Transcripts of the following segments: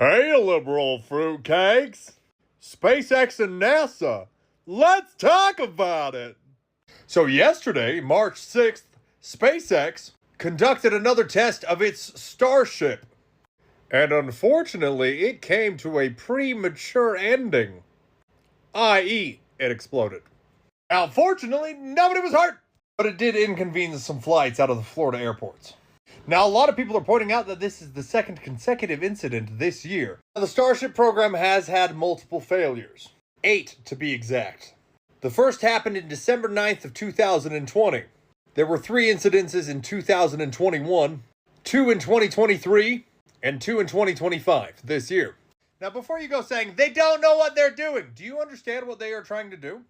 Hey, liberal fruitcakes! SpaceX and NASA, let's talk about it! So yesterday, March 6th, SpaceX conducted another test of its Starship. And unfortunately, it came to a premature ending. I.e., it exploded. Now, fortunately, nobody was hurt, but it did inconvenience some flights out of the Florida airports. Now, a lot of people are pointing out that this is the second consecutive incident this year. The Starship program has had multiple failures. 8 to be exact. The first happened in December 9th of 2020. There were 3 incidences in 2021, 2 in 2023, and 2 in 2025 this year. Now, before you go saying, they don't know what they're doing, do you understand what they are trying to do?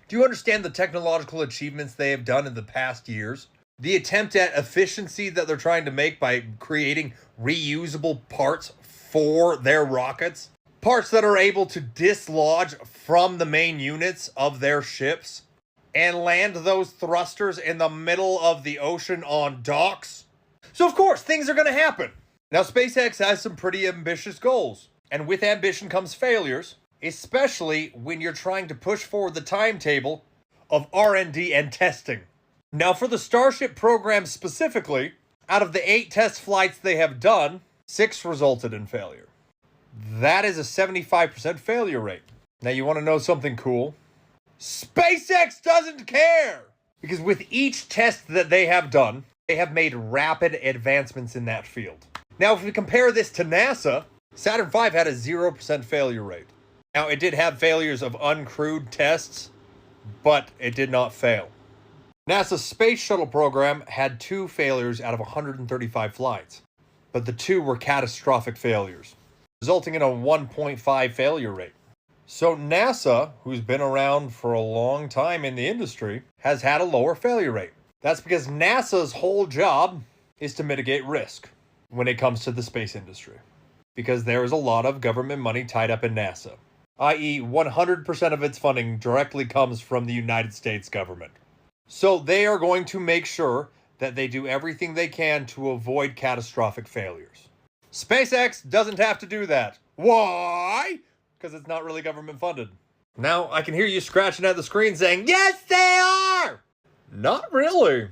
Do you understand the technological achievements they have done in the past years? The attempt at efficiency that they're trying to make by creating reusable parts for their rockets? Parts that are able to dislodge from the main units of their ships and land those thrusters in the middle of the ocean on docks? So of course, things are going to happen. Now, SpaceX has some pretty ambitious goals. And with ambition comes failures, especially when you're trying to push forward the timetable of R&D and testing. Now, for the Starship program specifically, out of the 8 test flights they have done, 6 resulted in failure. That is a 75% failure rate. Now, you want to know something cool? SpaceX doesn't care! Because with each test that they have done, they have made rapid advancements in that field. Now, if we compare this to NASA, Saturn V had a 0% failure rate. Now, it did have failures of uncrewed tests, but it did not fail. NASA's Space Shuttle program had 2 failures out of 135 flights, but the 2 were catastrophic failures, resulting in a 1.5 failure rate. So NASA, who's been around for a long time in the industry, has had a lower failure rate. That's because NASA's whole job is to mitigate risk when it comes to the space industry, because there is a lot of government money tied up in NASA, i.e. 100% of its funding directly comes from the United States government. So they are going to make sure that they do everything they can to avoid catastrophic failures. SpaceX doesn't have to do that. Why? Because it's not really government funded. Now, I can hear you scratching at the screen saying, yes, they are! Not really.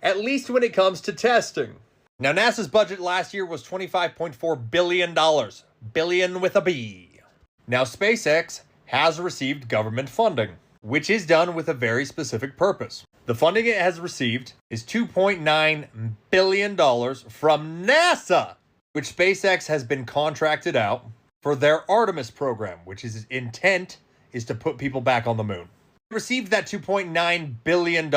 At least when it comes to testing. Now, NASA's budget last year was $25.4 billion. Billion with a B. Now, SpaceX has received government funding, which is done with a very specific purpose. The funding it has received is $2.9 billion from NASA, which SpaceX has been contracted out for their Artemis program, which is intent is to put people back on the moon. It received that $2.9 billion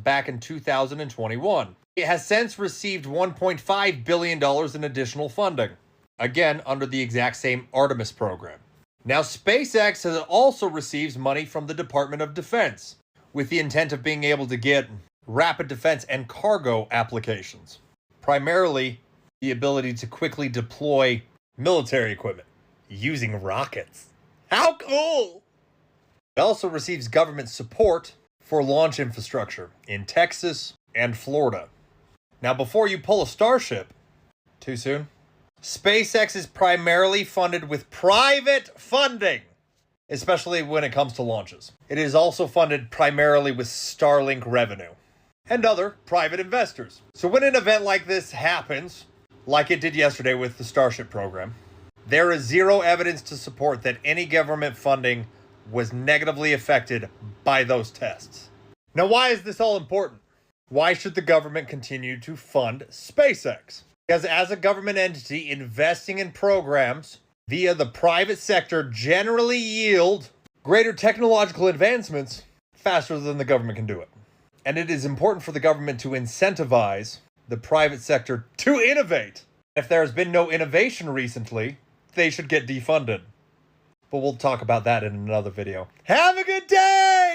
back in 2021. It has since received $1.5 billion in additional funding, again under the exact same Artemis program. Now, SpaceX has also received money from the Department of Defense, with the intent of being able to get rapid defense and cargo applications. Primarily, the ability to quickly deploy military equipment using rockets. How cool! It also receives government support for launch infrastructure in Texas and Florida. Now, before you pull a Starship, too soon? SpaceX is primarily funded with private funding, especially when it comes to launches. It is also funded primarily with Starlink revenue and other private investors. So when an event like this happens, like it did yesterday with the Starship program, there is zero evidence to support that any government funding was negatively affected by those tests. Now, why is this all important? Why should the government continue to fund SpaceX? Because as a government entity, investing in programs via the private sector generally yield greater technological advancements faster than the government can do it. And it is important for the government to incentivize the private sector to innovate. If there has been no innovation recently, they should get defunded. But we'll talk about that in another video. Have a good day!